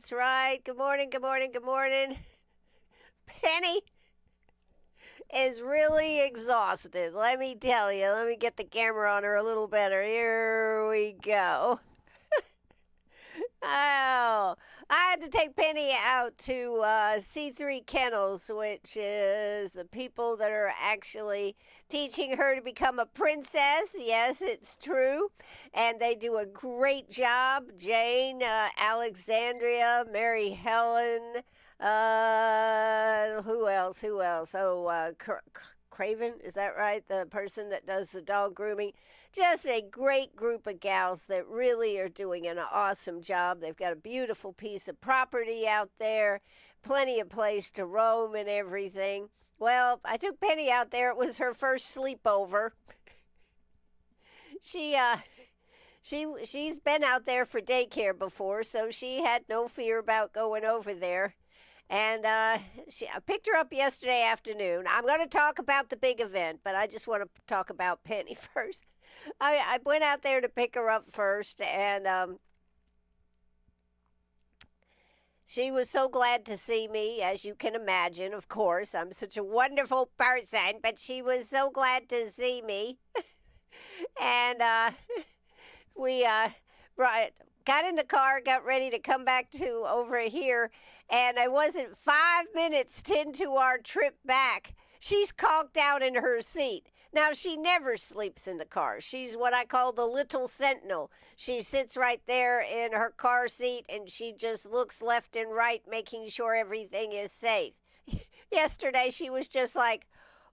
That's right. Good morning, good morning, good morning. Penny is really exhausted. Let me tell you. Let me get the camera on her a little better. Here we go. Oh, I had to take Penny out to C3 Kennels, which is the people that are actually teaching her to become a princess. Yes, it's true. And they do a great job. Jane, Alexandria, Mary Helen, who else? Who else? Oh, Craven, is that right? The person that does the dog grooming. Just a great group of gals that really are doing an awesome job. They've got a beautiful piece of property out there, plenty of place to roam and everything. Well, I took Penny out there. It was her first sleepover. She she's been out there for daycare before, so she had no fear about going over there. And I picked her up yesterday afternoon. I'm going to talk about the big event, but I just want to talk about Penny first. I went out there to pick her up first, and she was so glad to see me, as you can imagine, of course. I'm such a wonderful person, but she was so glad to see me. And we got in the car, got ready to come back to over here, and I wasn't 5 minutes into our trip back. She's conked out in her seat. Now, she never sleeps in the car. She's what I call the little sentinel. She sits right there in her car seat, and she just looks left and right, making sure everything is safe. Yesterday, she was just like,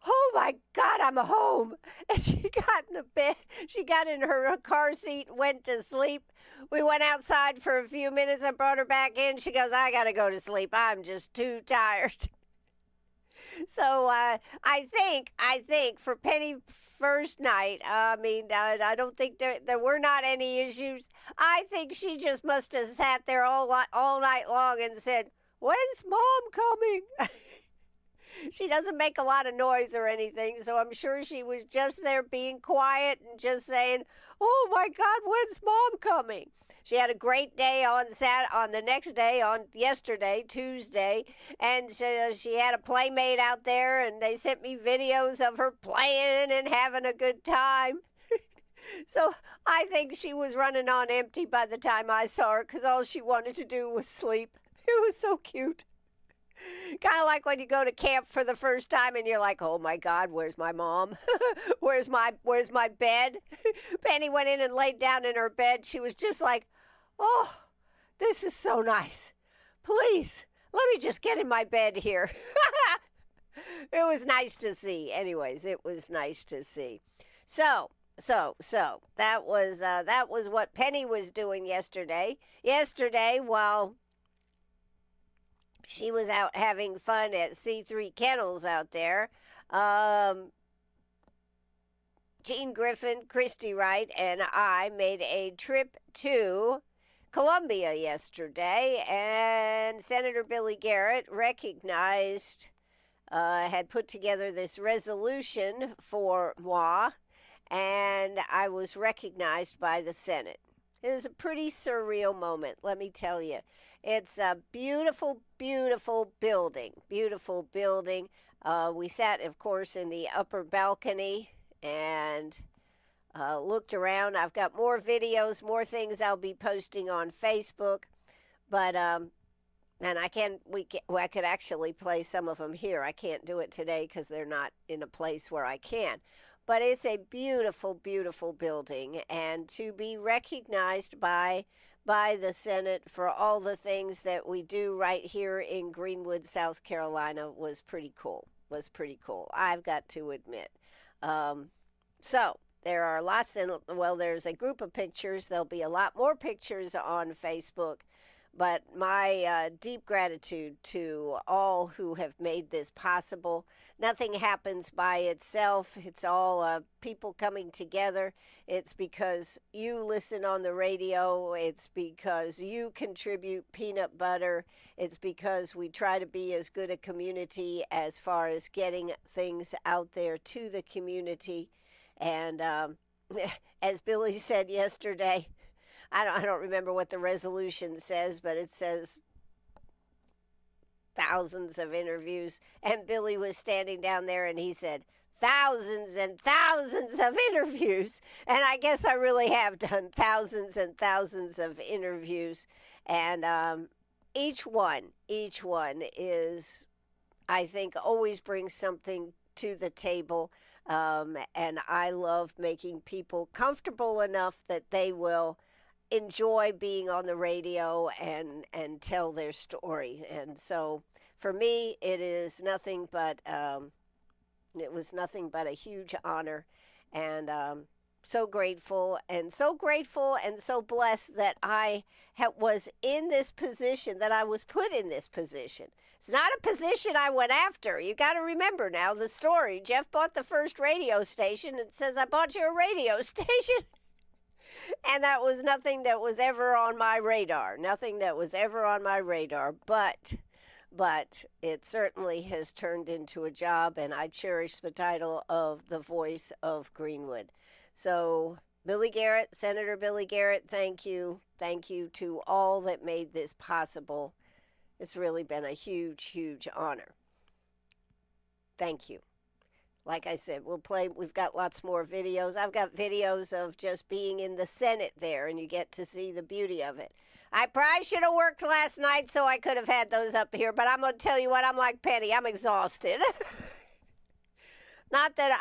oh my God, I'm home. And she got in the bed. She got in her car seat, went to sleep. We went outside for a few minutes. I brought her back in. She goes, I got to go to sleep. I'm just too tired. So I think for Penny first night, I don't think there were not any issues. I think she just must have sat there all night long and said, when's Mom coming? She doesn't make a lot of noise or anything, so I'm sure she was just there being quiet and just saying, oh my God, when's Mom coming? She had a great day on the next day, on yesterday, Tuesday, and she had a playmate out there, and they sent me videos of her playing and having a good time. So I think she was running on empty by the time I saw her, because all she wanted to do was sleep. It was so cute. Kind of like when you go to camp for the first time and you're like, oh my God, where's my mom? where's my bed? Penny went in and laid down in her bed. She was just like, oh, this is so nice. Please, let me just get in my bed here. It was nice to see. Anyways, it was nice to see. So that was what Penny was doing yesterday. Yesterday, while she was out having fun at C3 Kennels out there. Jean Griffin, Christy Wright, and I made a trip to Columbia yesterday, and Senator Billy Garrett had put together this resolution for moi, and I was recognized by the Senate. It was a pretty surreal moment, let me tell you. It's a beautiful, beautiful building. Beautiful building. We sat, of course, in the upper balcony and looked around. I've got more videos, more things I'll be posting on Facebook. But and I could actually play some of them here. I can't do it today because they're not in a place where I can. But it's a beautiful, beautiful building, and to be recognized by the Senate for all the things that we do right here in Greenwood, South Carolina was pretty cool. I've got to admit. So there are there's a group of pictures. There'll be a lot more pictures on Facebook. But my deep gratitude to all who have made this possible. Nothing happens by itself. It's all people coming together. It's because you listen on the radio. It's because you contribute peanut butter. It's because we try to be as good a community as far as getting things out there to the community. And as Billy said yesterday, I don't remember what the resolution says, but it says thousands of interviews. And Billy was standing down there and he said, thousands and thousands of interviews. And I guess I really have done thousands and thousands of interviews. And each one is, I think, always brings something to the table. And I love making people comfortable enough that they will enjoy being on the radio and tell their story. And so for me, it is nothing but it was nothing but a huge honor, and so grateful and so blessed that I was in this position, that I was put in this position. It's not a position I went after. You got to remember now the story. Jeff bought the first radio station and says, I bought you a radio station. And that was nothing that was ever on my radar. Nothing that was ever on my radar. But it certainly has turned into a job, and I cherish the title of the voice of Greenwood. So, Billy Garrett, Senator Billy Garrett, thank you. Thank you to all that made this possible. It's really been a huge, huge honor. Thank you. Like I said, we've got lots more videos. I've got videos of just being in the Senate there, and you get to see the beauty of it. I probably should have worked last night so I could have had those up here, but I'm going to tell you what, I'm like Penny. I'm exhausted. Not that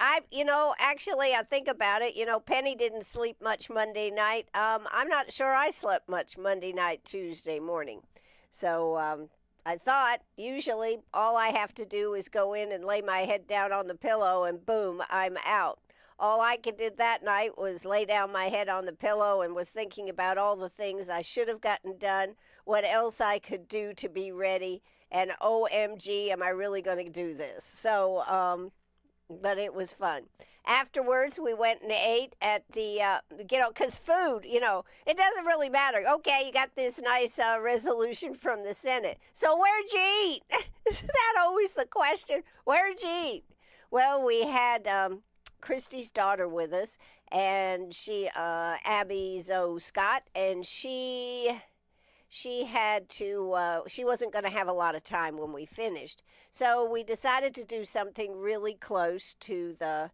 actually I think about it, Penny didn't sleep much Monday night. I'm not sure I slept much Monday night, Tuesday morning. So I thought usually all I have to do is go in and lay my head down on the pillow and boom, I'm out. All I did that night was lay down my head on the pillow and was thinking about all the things I should have gotten done, what else I could do to be ready, and OMG, am I really going to do this? So, but it was fun. Afterwards, we went and ate at the, because food, it doesn't really matter. Okay, you got this nice resolution from the Senate. So where'd you eat? Isn't that always the question? Where'd you eat? Well, we had Christy's daughter with us, and she, Abby Zoe Scott, and she had to, she wasn't going to have a lot of time when we finished. So we decided to do something really close to the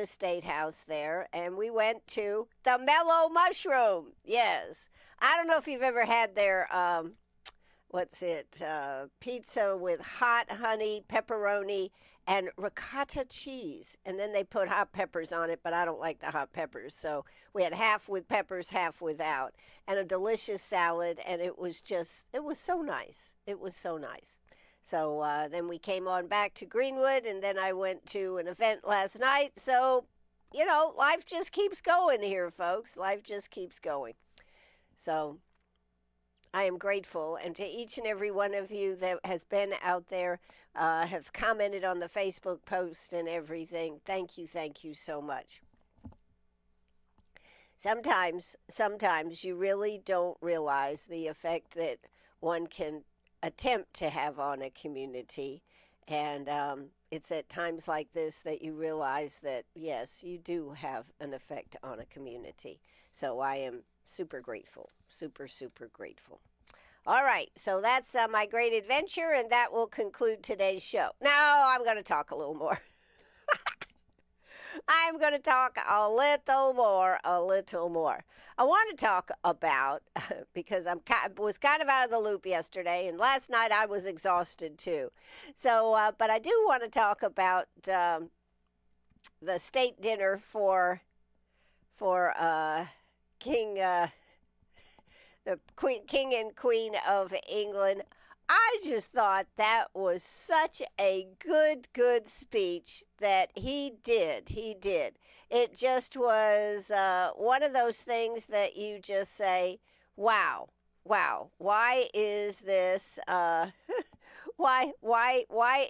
State House there, and we went to the Mellow Mushroom. Yes. I don't know if you've ever had their, pizza with hot honey, pepperoni, and ricotta cheese. And then they put hot peppers on it, but I don't like the hot peppers. So we had half with peppers, half without, and a delicious salad. And it was so nice. It was so nice. So then we came on back to Greenwood, and then I went to an event last night. So, life just keeps going here, folks. Life just keeps going. So I am grateful, and to each and every one of you that has been out there, have commented on the Facebook post and everything. Thank you so much. Sometimes you really don't realize the effect that one can attempt to have on a community, and it's at times like this that you realize that, yes, you do have an effect on a community. So I am super grateful, super grateful. All right, so that's my great adventure, and that will conclude today's show. Now I'm going to talk a little more. I'm going to talk a little more. I want to talk about, because I was kind of out of the loop yesterday, and last night I was exhausted too. So, but I do want to talk about the state dinner for King and Queen of England. I just thought that was such a good speech that he did. It just was one of those things that you just say, wow, why is this, why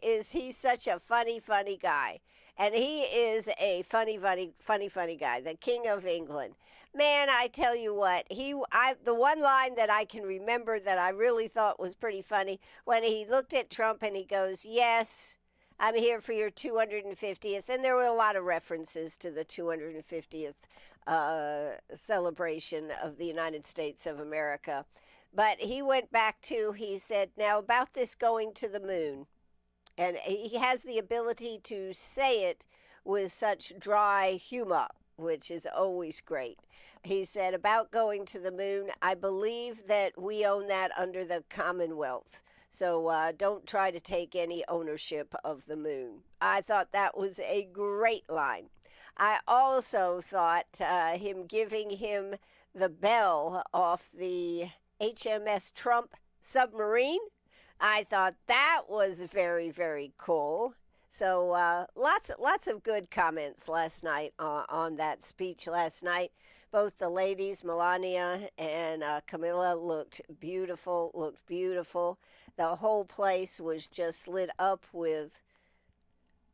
is he such a funny guy? And he is a funny guy, the King of England. Man, I tell you what, the one line that I can remember that I really thought was pretty funny, when he looked at Trump and he goes, yes, I'm here for your 250th. And there were a lot of references to the 250th celebration of the United States of America. But he went back to, he said, now about this going to the moon. And he has the ability to say it with such dry humor, which is always great. He said, about going to the moon, I believe that we own that under the Commonwealth. So don't try to take any ownership of the moon. I thought that was a great line. I also thought him giving him the bell off the HMS Trump submarine. I thought that was very, very cool. So lots of good comments last night on that speech last night. Both the ladies, Melania and Camilla, looked beautiful, looked beautiful. The whole place was just lit up with,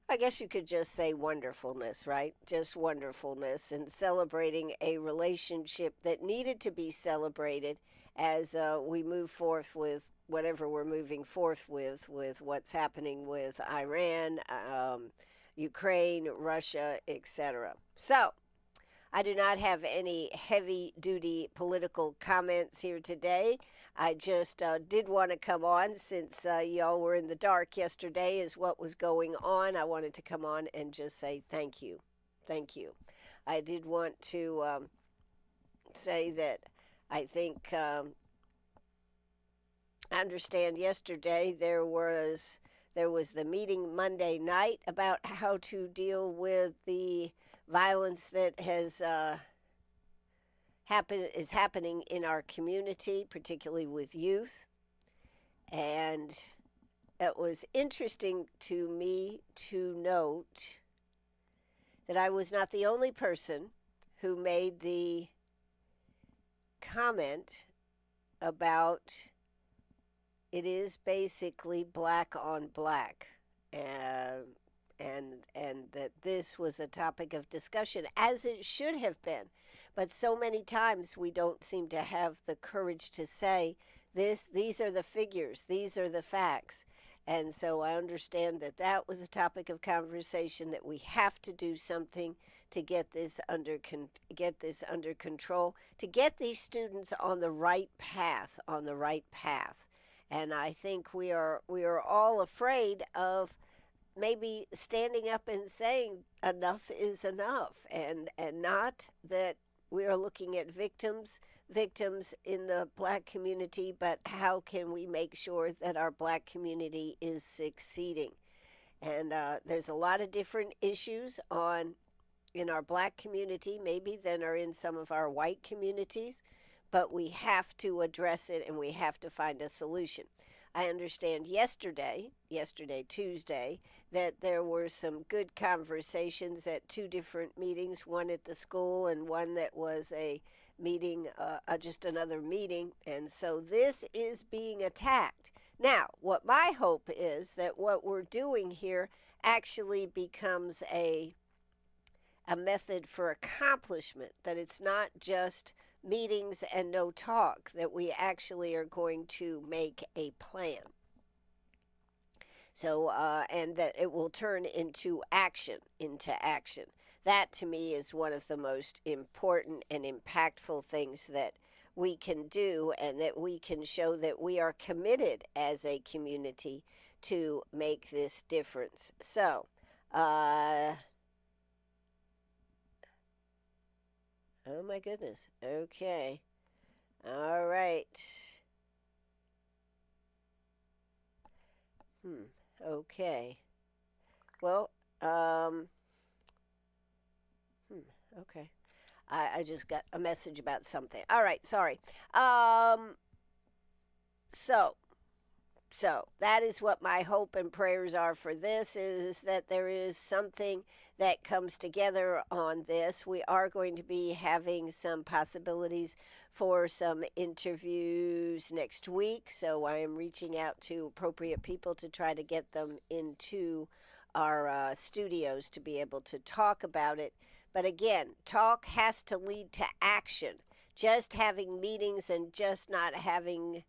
I guess you could just say wonderfulness, right? Just wonderfulness and celebrating a relationship that needed to be celebrated as we move forth with whatever we're moving forth with what's happening with Iran, Ukraine, Russia, etc. So, I do not have any heavy duty political comments here today. I just did want to come on since y'all were in the dark yesterday as what was going on. I wanted to come on and just say thank you. Thank you. I did want to say that I think I understand yesterday there was the meeting Monday night about how to deal with the violence that has is happening in our community, particularly with youth. And it was interesting to me to note that I was not the only person who made the comment about it is basically black on black. And that this was a topic of discussion, as it should have been. But so many times we don't seem to have the courage to say, these are the figures, these are the facts. And so I understand that that was a topic of conversation, that we have to do something to get this under control, to get these students on the right path, And I think we are all afraid of maybe standing up and saying enough is enough, and not that we are looking at victims in the black community, but how can we make sure that our black community is succeeding? And there's a lot of different issues in our black community maybe than are in some of our white communities, but we have to address it and we have to find a solution. I understand yesterday, Tuesday, that there were some good conversations at two different meetings, one at the school and one that was a meeting, just another meeting. And so this is being attacked. Now, what my hope is that what we're doing here actually becomes a method for accomplishment, that it's not just meetings and no talk, that we actually are going to make a plan. So, and that it will turn into action. That to me is one of the most important and impactful things that we can do, and that we can show that we are committed as a community to make this difference. So, oh my goodness. Okay. All right. Okay. Well, okay. I just got a message about something. All right, sorry. So that is what my hope and prayers are for this, is that there is something that comes together on this. We are going to be having some possibilities for some interviews next week, so I am reaching out to appropriate people to try to get them into our studios to be able to talk about it. But again, talk has to lead to action. Just having meetings and just not having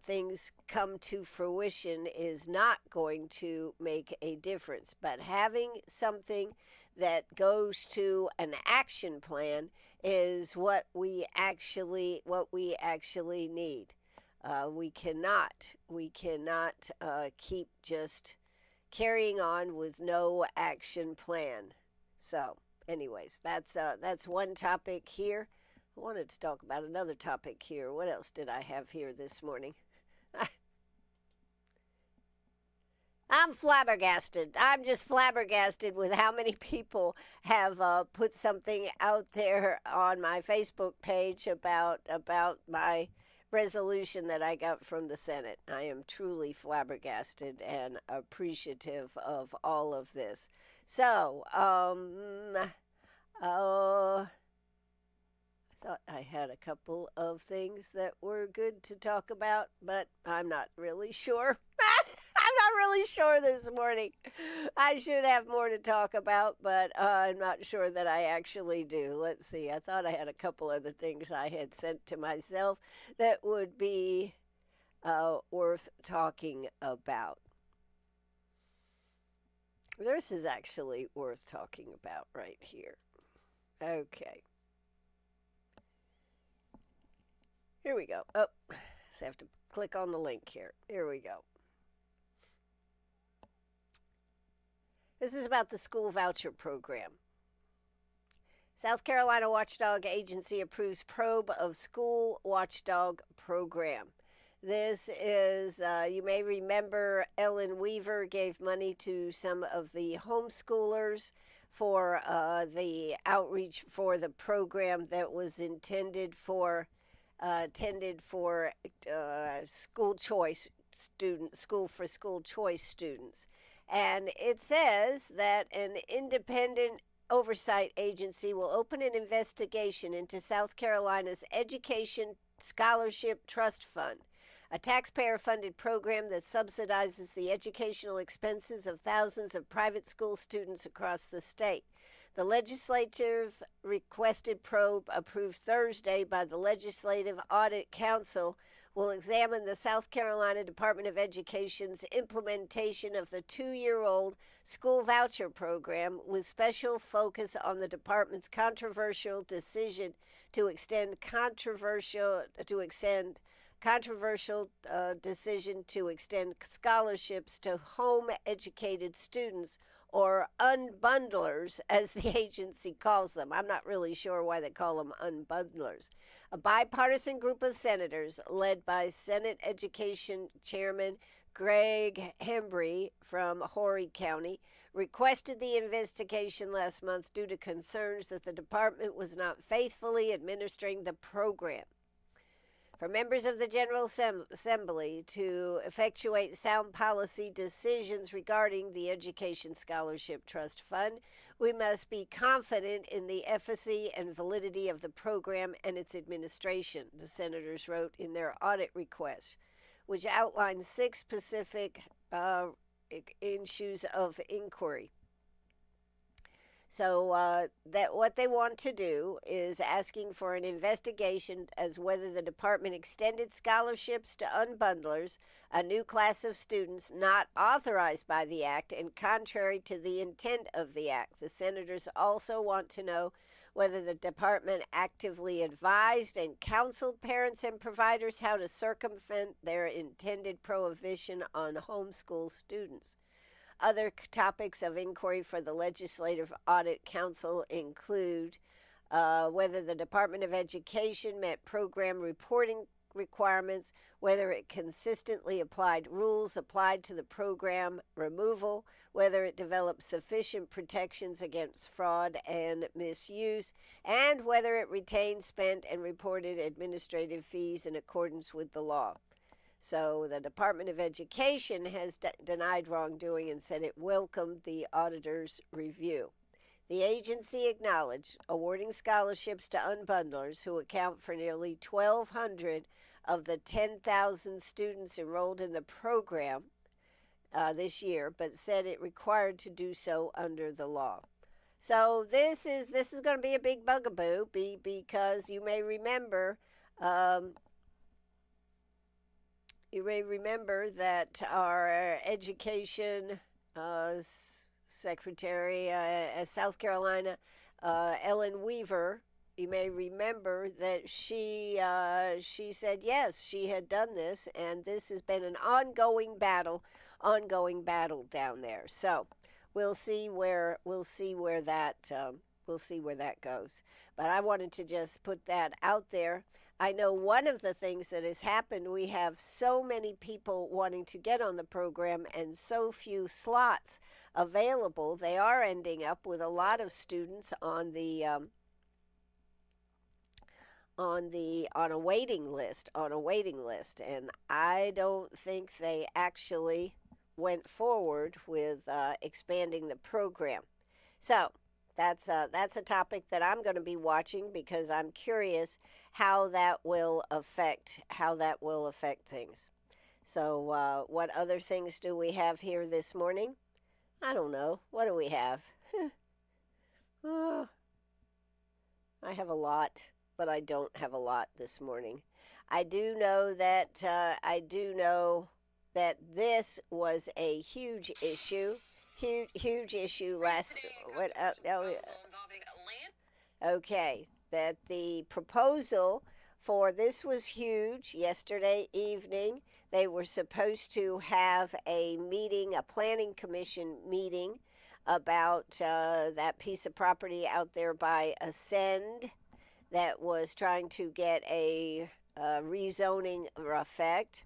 things come to fruition is not going to make a difference. But having something that goes to an action plan is what we actually need. We cannot keep just carrying on with no action plan. So, anyways, that's one topic here. I wanted to talk about another topic here. What else did I have here this morning? I'm flabbergasted. I'm just flabbergasted with how many people have put something out there on my Facebook page about my resolution that I got from the Senate. I am truly flabbergasted and appreciative of all of this. So, I thought I had a couple of things that were good to talk about, but I'm not really sure. I'm not really sure this morning. I should have more to talk about, but I'm not sure that I actually do. Let's see. I thought I had a couple other things I had sent to myself that would be worth talking about. This is actually worth talking about right here. Okay. Here we go. Oh, so I have to click on the link here. Here we go. This is about the school voucher program. South Carolina Watchdog Agency approves probe of school watchdog program. This is, you may remember, Ellen Weaver gave money to some of the homeschoolers for the outreach for the program that was intended for school choice students, school for school choice students. And it says that an independent oversight agency will open an investigation into South Carolina's Education Scholarship Trust Fund, a taxpayer-funded program that subsidizes the educational expenses of thousands of private school students across the state. The legislative requested probe, approved Thursday by the Legislative Audit Council, will examine the South Carolina Department of Education's implementation of the 2-year-old school voucher program, with special focus on the department's controversial decision to extend scholarships to home-educated students, or unbundlers, as the agency calls them. I'm not really sure why they call them unbundlers. A bipartisan group of senators, led by Senate Education Chairman Greg Hembry from Horry County, requested the investigation last month due to concerns that the department was not faithfully administering the program. For members of the General Assembly to effectuate sound policy decisions regarding the Education Scholarship Trust Fund, we must be confident in the efficacy and validity of the program and its administration, the senators wrote in their audit request, which outlines 6 specific issues of inquiry. So that what they want to do is asking for an investigation as whether the department extended scholarships to unbundlers, a new class of students not authorized by the act and contrary to the intent of the act. The senators also want to know whether the department actively advised and counseled parents and providers how to circumvent their intended prohibition on homeschool students. Other topics of inquiry for the Legislative Audit Council include whether the Department of Education met program reporting requirements, whether it consistently applied rules applied to the program removal, whether it developed sufficient protections against fraud and misuse, and whether it retained, spent, and reported administrative fees in accordance with the law. So the Department of Education has denied wrongdoing and said it welcomed the auditor's review. The agency acknowledged awarding scholarships to unbundlers, who account for nearly 1,200 of the 10,000 students enrolled in the program this year, but said it required to do so under the law. So this is going to be a big bugaboo because you may remember that our education Secretary South Carolina, Ellen Weaver. You may remember that she said yes, she had done this, and this has been an ongoing battle down there. So we'll see where that goes. But I wanted to just put that out there. I know one of the things that has happened, we have so many people wanting to get on the program and so few slots available. They are ending up with a lot of students on a waiting list, and I don't think they actually went forward with expanding the program. So that's a topic that I'm going to be watching, because I'm curious how that will affect things. So what other things do we have here this morning? I don't know. What do we have? Oh, I have a lot, but I don't have a lot this morning. I do know that this was a huge issue. Huge issue last. What? No. Okay, that the proposal for this was huge yesterday evening. They were supposed to have a meeting, a planning commission meeting, about that piece of property out there by Ascend that was trying to get a rezoning effect.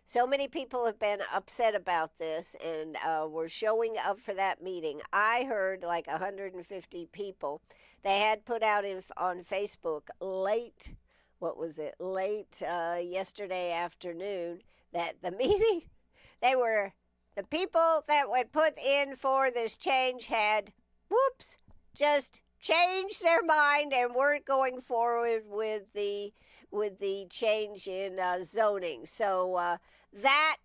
So many people have been upset about this and were showing up for that meeting. I heard like 150 people. They had put out on Facebook late yesterday afternoon that the meeting, the people that would put in for this change had, just changed their mind and weren't going forward with the change in zoning. So that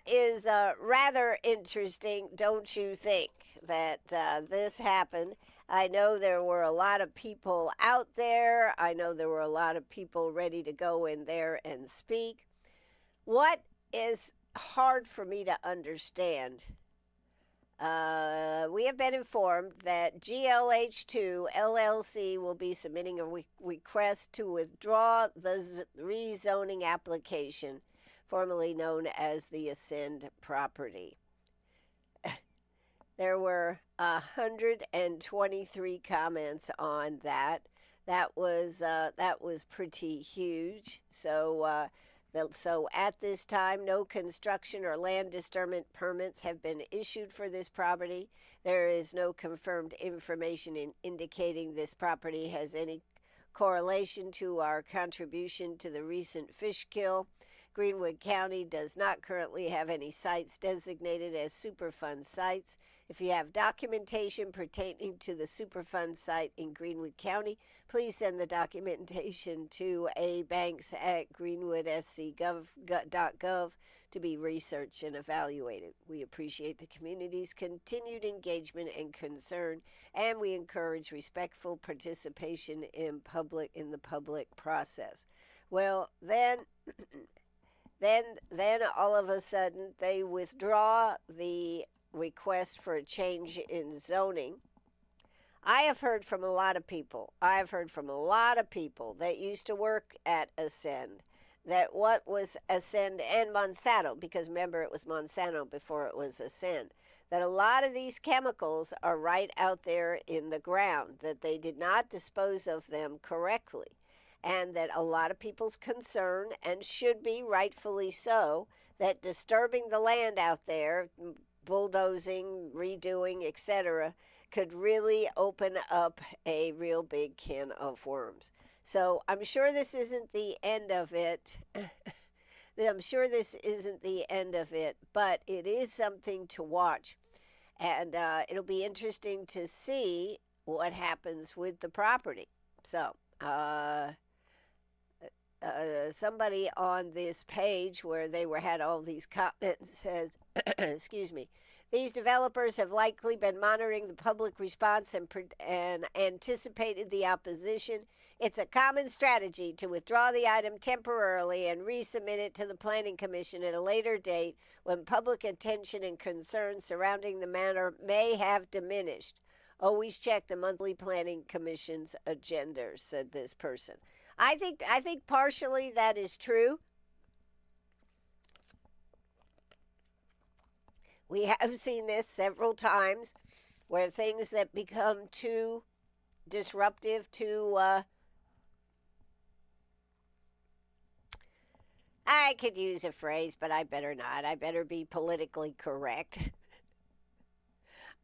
is rather interesting, don't you think, that this happened? I know there were a lot of people out there. I know there were a lot of people ready to go in there and speak. What is hard for me to understand, we have been informed that GLH2 LLC will be submitting a request to withdraw the rezoning application, formerly known as the Ascend property. There were 123 comments on that. That was pretty huge. So at this time, no construction or land disturbance permits have been issued for this property. There is no confirmed information indicating this property has any correlation to our contribution to the recent fish kill. Greenwood County does not currently have any sites designated as Superfund sites. If you have documentation pertaining to the Superfund site in Greenwood County, please send the documentation to abanks@greenwoodsc.gov to be researched and evaluated. We appreciate the community's continued engagement and concern, and we encourage respectful participation in the public process. Well, then all of a sudden they withdraw the request for a change in zoning. I have heard from a lot of people that used to work at Ascend, that what was Ascend and Monsanto, because remember it was Monsanto before it was Ascend, that a lot of these chemicals are right out there in the ground, that they did not dispose of them correctly, and that a lot of people's concern, and should be rightfully so, that disturbing the land out there, bulldozing, redoing, etc., could really open up a real big can of worms. So I'm sure this isn't the end of it. But it is something to watch. And it'll be interesting to see what happens with the property. So, somebody on this page where they had all these comments says, excuse me, These developers have likely been monitoring the public response and anticipated the opposition. It's a common strategy to withdraw the item temporarily and resubmit it to the Planning Commission at a later date when public attention and concerns surrounding the matter may have diminished. Always check the monthly Planning Commission's agenda, said this person. I think partially that is true. We have seen this several times where things that become too disruptive, I could use a phrase, but I better not. I better be politically correct.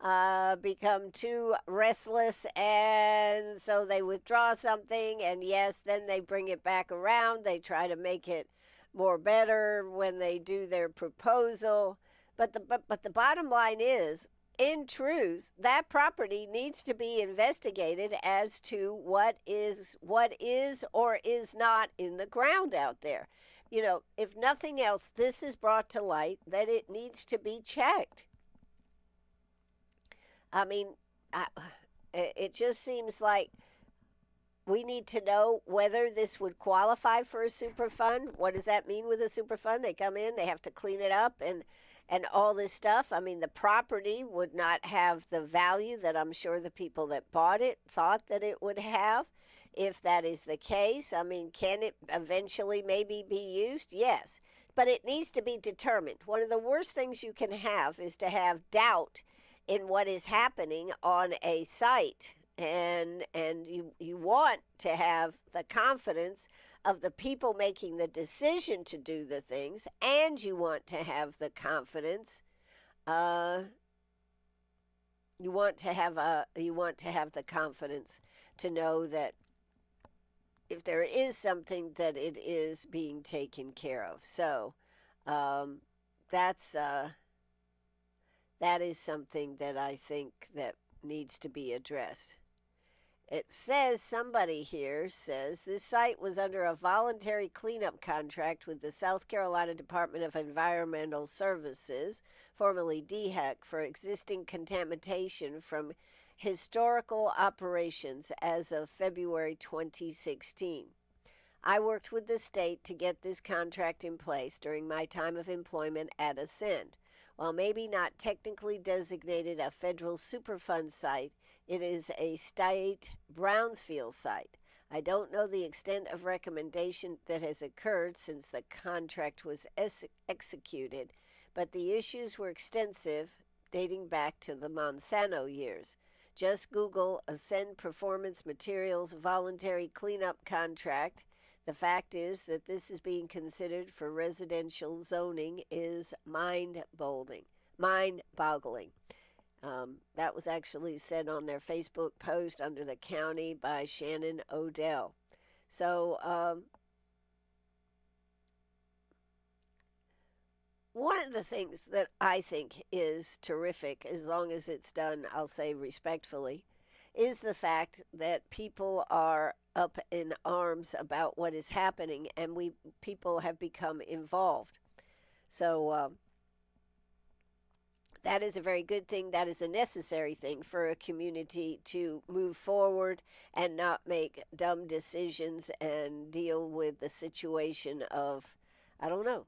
Become too restless, and so they withdraw something, and yes, then they bring it back around. They try to make it more better when they do their proposal. But the bottom line is, in truth, that property needs to be investigated as to what is or is not in the ground out there. If nothing else, this is brought to light that it needs to be checked. I mean, it just seems like we need to know whether this would qualify for a super fund. What does that mean with a super fund? They come in, they have to clean it up and all this stuff. I mean, the property would not have the value that I'm sure the people that bought it thought that it would have. If that is the case, I mean, can it eventually maybe be used? Yes, but it needs to be determined. One of the worst things you can have is to have doubt in what is happening on a site, and you want to have the confidence of the people making the decision to do the things, and you want to have the confidence you want to have the confidence to know that if there is something, that it is being taken care of. So that is something that I think that needs to be addressed. It says, somebody here says, this site was under a voluntary cleanup contract with the South Carolina Department of Environmental Services, formerly DHEC, for existing contamination from historical operations as of February 2016. I worked with the state to get this contract in place during my time of employment at Ascend. While maybe not technically designated a federal Superfund site, it is a state Brownsfield site. I don't know the extent of recommendation that has occurred since the contract was executed, but the issues were extensive, dating back to the Monsanto years. Just Google Ascend Performance Materials voluntary cleanup contract. The fact is that this is being considered for residential zoning is mind-boggling. That was actually said on their Facebook post under the county by Shannon Odell. So one of the things that I think is terrific, as long as it's done, I'll say respectfully, is the fact that people are up in arms about what is happening, and people have become involved. So that is a very good thing. That is a necessary thing for a community to move forward and not make dumb decisions and deal with the situation of, I don't know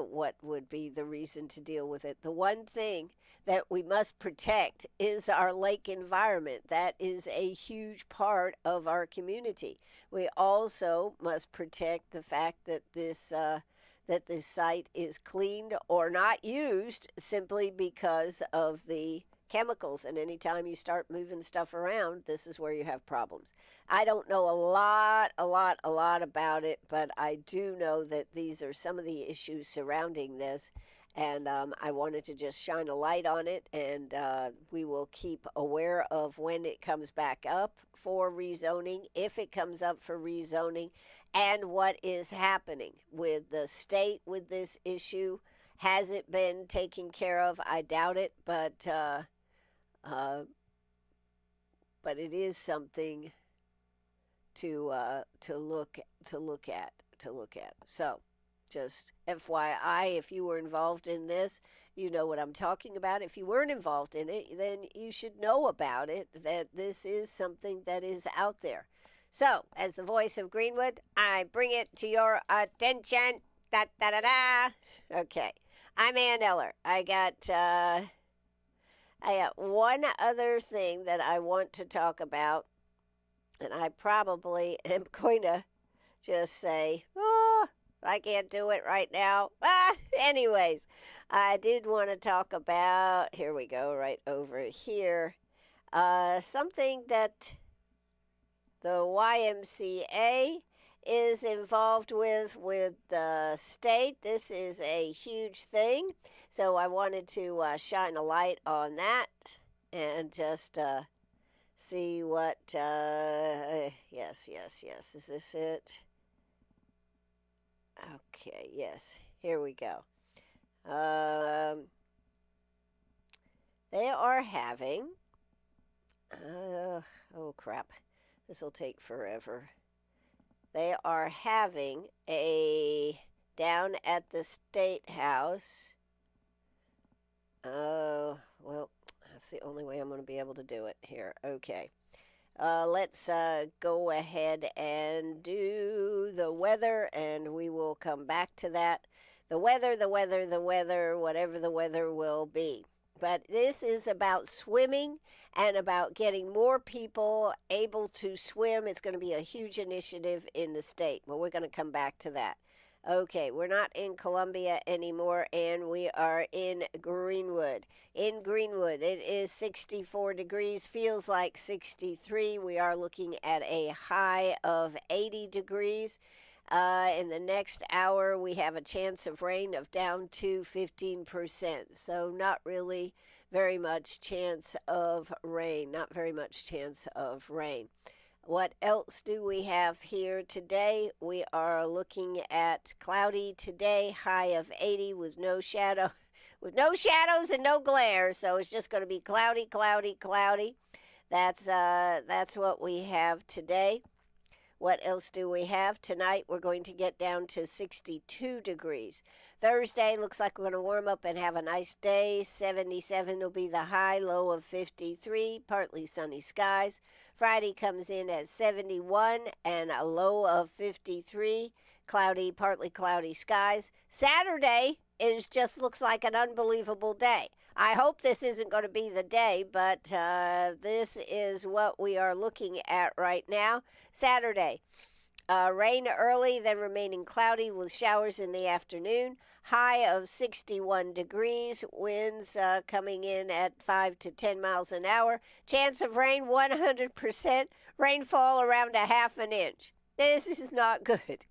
what would be the reason to deal with it. The one thing that we must protect is our lake environment. That is a huge part of our community. We also must protect the fact that this site is cleaned or not used simply because of the chemicals. And anytime you start moving stuff around, this is where you have problems. I don't know a lot about it, but I do know that these are some of the issues surrounding this. And I wanted to just shine a light on it, and we will keep aware of when it comes back up for rezoning, if it comes up for rezoning, and what is happening with the state with this issue. Has it been taken care of? I doubt it, but it is something to look at. So, just FYI, if you were involved in this you know what I'm talking about. If you weren't involved in it, then you should know about it, that this is something that is out there. So, as the voice of Greenwood, I bring it to your attention. Da da da da. Okay, I'm Ann Eller. I got one other thing that I want to talk about, and I probably am going to just say, oh, I can't do it right now. Anyways, I did want to talk about, here we go, right over here, something that the YMCA is involved with the state. This is a huge thing, so I wanted to shine a light on that and just see what, yes, is this it? Okay, yes, here we go. They are having, oh crap, this will take forever. They are having down at the State House. Oh, well, that's the only way I'm going to be able to do it here. Okay. Let's go ahead and do the weather, and we will come back to that. The weather, whatever the weather will be. But this is about swimming and about getting more people able to swim. It's going to be a huge initiative in the state, but we're going to come back to that. Okay, we're not in Columbia anymore, and we are in Greenwood. In Greenwood, it is 64 degrees, feels like 63. We are looking at a high of 80 degrees. In the next hour, we have a chance of rain of down to 15%. So not really very much chance of rain. Not very much chance of rain. What else do we have here today? We are looking at cloudy today, high of 80 with no shadow, with no shadows and no glare. So it's just going to be cloudy, cloudy, cloudy. That's what we have today. What else do we have? Tonight we're going to get down to 62 degrees. Thursday looks like we're going to warm up and have a nice day. 77 will be the high, low of 53, partly sunny skies. Friday comes in at 71 and a low of 53, cloudy, partly cloudy skies. Saturday looks like an unbelievable day. I hope this isn't going to be the day, but this is what we are looking at right now. Saturday, rain early, then remaining cloudy with showers in the afternoon. High of 61 degrees, winds coming in at 5 to 10 miles an hour. Chance of rain, 100%. Rainfall around a half an inch. This is not good.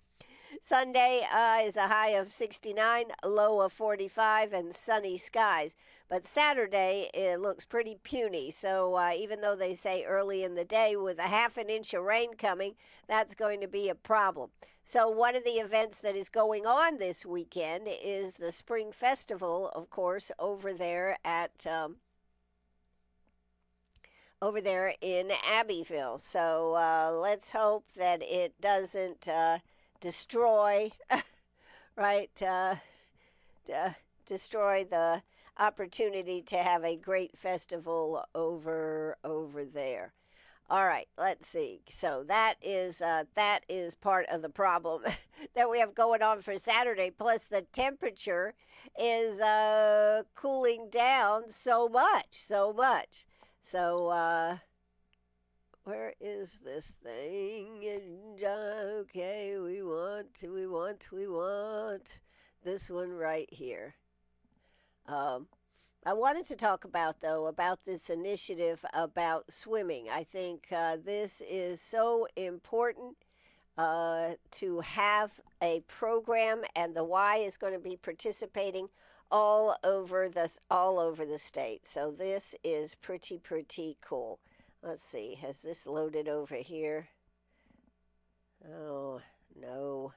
Sunday is a high of 69, a low of 45, and sunny skies. But Saturday, it looks pretty puny. So even though they say early in the day with a half an inch of rain coming, that's going to be a problem. So one of the events that is going on this weekend is the Spring Festival, of course, over there in Abbeville. So let's hope that it doesn't destroy, right, destroy the opportunity to have a great festival over there. All right, let's see. So that is part of the problem that we have going on for Saturday. Plus, the temperature is cooling down so much. So where is this thing? Okay, we want this one right here. I wanted to talk about this initiative about swimming. I think this is so important to have a program, and the Y is going to be participating all over the state. So this is pretty cool. Let's see, has this loaded over here? Oh, no.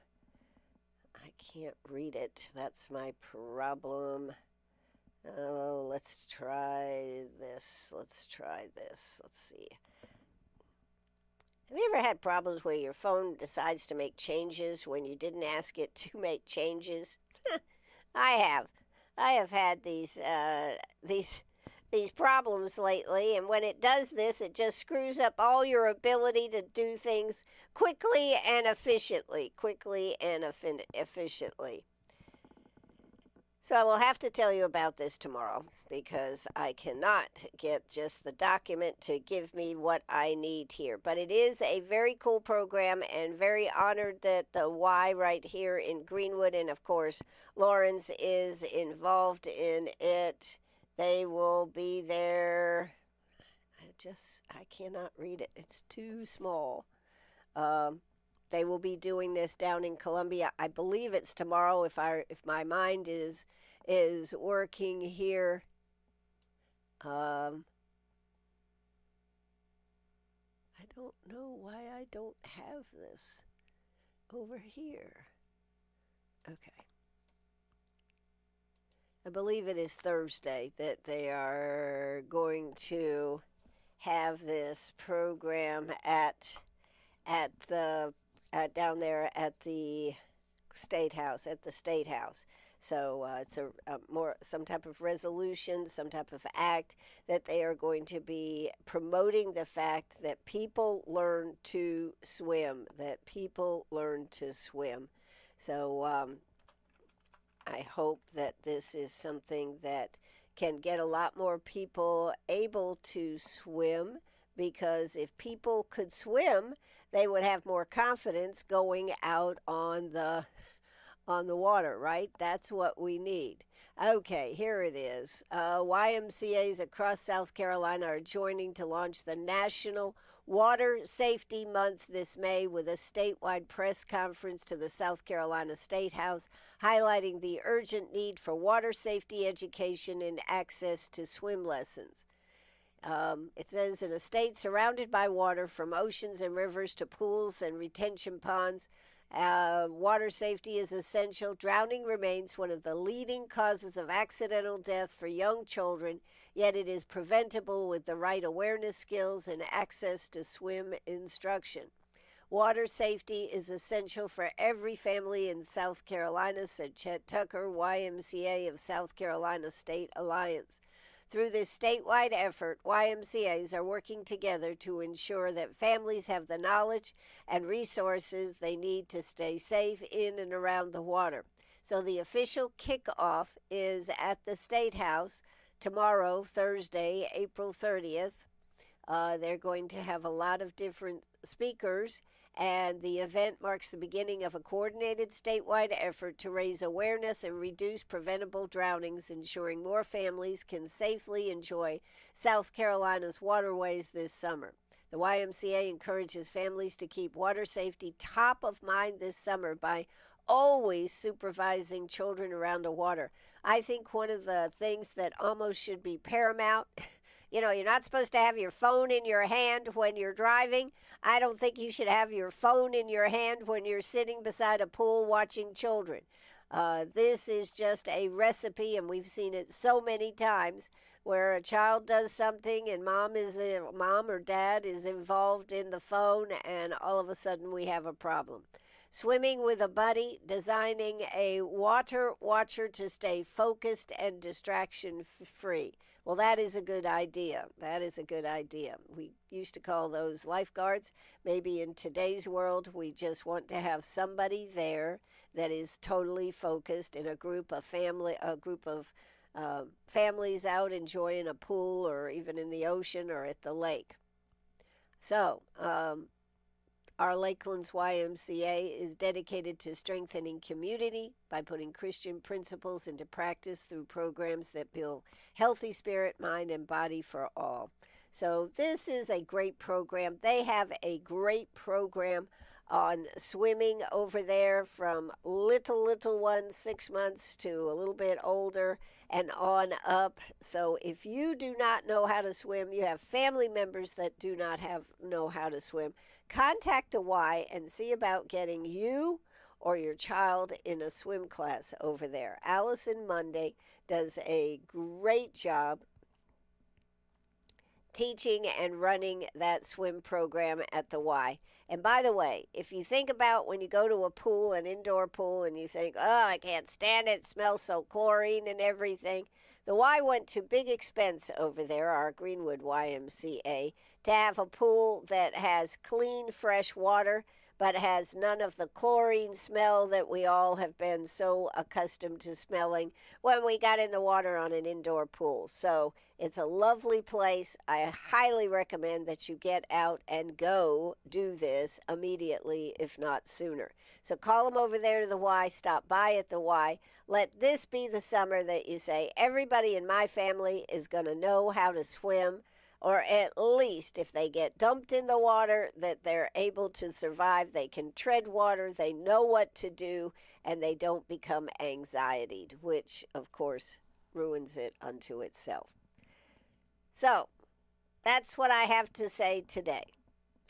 I can't read it. That's my problem. Oh, let's try this. Let's see. Have you ever had problems where your phone decides to make changes when you didn't ask it to make changes? I have. I have had these problems lately, and when it does this, it just screws up all your ability to do things quickly and efficiently. Quickly and efficiently. So I will have to tell you about this tomorrow because I cannot get just the document to give me what I need here. But it is a very cool program and very honored that the Y right here in Greenwood, and of course Lawrence is involved in it. They will be there. I cannot read it. It's too small. Um, they will be doing this down in Columbia. I believe it's tomorrow if my mind is working here. I don't know why I don't have this over here. Okay. I believe it is Thursday that they are going to have this program at the down there at the state house So it's a more some type of resolution, some type of act that they are going to be promoting the fact that people learn to swim. That people learn to swim. So I hope that this is something that can get a lot more people able to swim, because if people could swim, they would have more confidence going out on the water, right? That's what we need. Okay, here it is. YMCAs across South Carolina are joining to launch the National Water Safety Month this May with a statewide press conference to the South Carolina State House, highlighting the urgent need for water safety education and access to swim lessons. It says, in a state surrounded by water, from oceans and rivers to pools and retention ponds, water safety is essential. Drowning remains one of the leading causes of accidental death for young children, yet it is preventable with the right awareness skills and access to swim instruction. Water safety is essential for every family in South Carolina, said Chet Tucker, YMCA of South Carolina State Alliance. Through this statewide effort, YMCAs are working together to ensure that families have the knowledge and resources they need to stay safe in and around the water. So the official kickoff is at the State House tomorrow, Thursday, April 30th. They're going to have a lot of different speakers, and the event marks the beginning of a coordinated statewide effort to raise awareness and reduce preventable drownings, ensuring more families can safely enjoy South Carolina's waterways this summer. The YMCA encourages families to keep water safety top of mind this summer by always supervising children around the water. I think one of the things that almost should be paramount, you're not supposed to have your phone in your hand when you're driving. I don't think you should have your phone in your hand when you're sitting beside a pool watching children. This is just a recipe, and we've seen it so many times, where a child does something and mom or dad is involved in the phone, and all of a sudden we have a problem. Swimming with a buddy, designing a water watcher to stay focused and distraction-free. Well, that is a good idea. That is a good idea. We used to call those lifeguards. Maybe in today's world, we just want to have somebody there that is totally focused in a group of families out enjoying a pool or even in the ocean or at the lake. So, our Lakeland's YMCA is dedicated to strengthening community by putting Christian principles into practice through programs that build healthy spirit, mind, and body for all. So this is a great program. They have a great program on swimming over there, from little ones, 6 months, to a little bit older and on up. So if you do not know how to swim, you have family members that do not know how to swim, contact the Y and see about getting you or your child in a swim class over there. Allison Monday does a great job teaching and running that swim program at the Y. And by the way, if you think about when you go to a pool, an indoor pool, and you think, oh, I can't stand it, it smells so chlorine and everything, the Y went to big expense over there, our Greenwood YMCA, to have a pool that has clean, fresh water, but has none of the chlorine smell that we all have been so accustomed to smelling when we got in the water on an indoor pool. So it's a lovely place. I highly recommend that you get out and go do this immediately, if not sooner. So call them over there to the Y, stop by at the Y. Let this be the summer that you say, everybody in my family is going to know how to swim, or at least if they get dumped in the water, that they're able to survive. They can tread water, they know what to do, and they don't become anxietied, which, of course, ruins it unto itself. So, that's what I have to say today.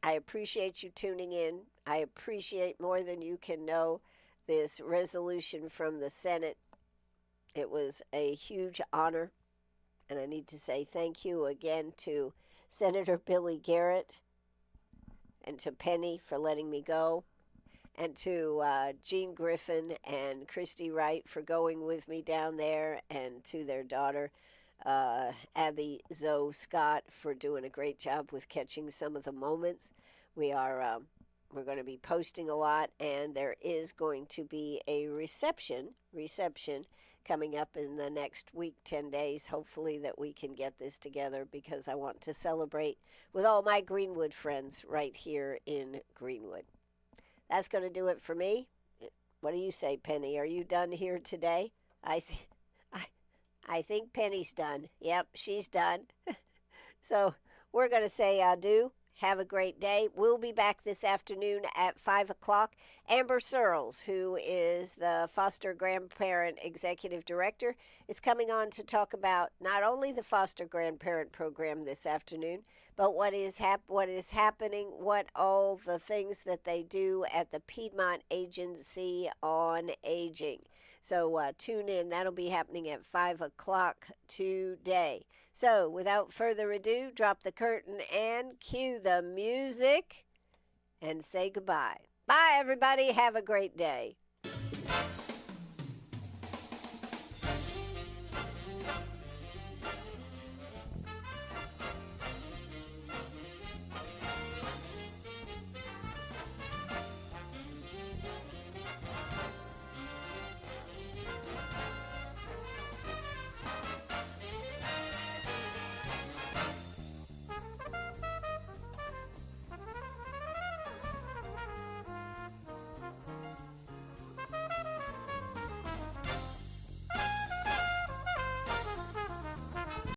I appreciate you tuning in. I appreciate more than you can know this resolution from the Senate. It was a huge honor. And I need to say thank you again to Senator Billy Garrett and to Penny for letting me go, and to Jean Griffin and Christy Wright for going with me down there, and to their daughter, Abby Zoe Scott, for doing a great job with catching some of the moments. We're going to be posting a lot, and there is going to be a reception coming up in the next week, 10 days, hopefully, that we can get this together, because I want to celebrate with all my Greenwood friends right here in Greenwood. That's going to do it for me. What do you say, Penny? Are you done here today? I think Penny's done. Yep, she's done. So we're going to say adieu. Have a great day. We'll be back this afternoon at 5 o'clock. Amber Searles, who is the Foster Grandparent Executive Director, is coming on to talk about not only the Foster Grandparent Program this afternoon, but what is happening, what all the things that they do at the Piedmont Agency on Aging. So tune in. That'll be happening at 5 o'clock today. So without further ado, drop the curtain and cue the music and say goodbye. Bye, everybody. Have a great day.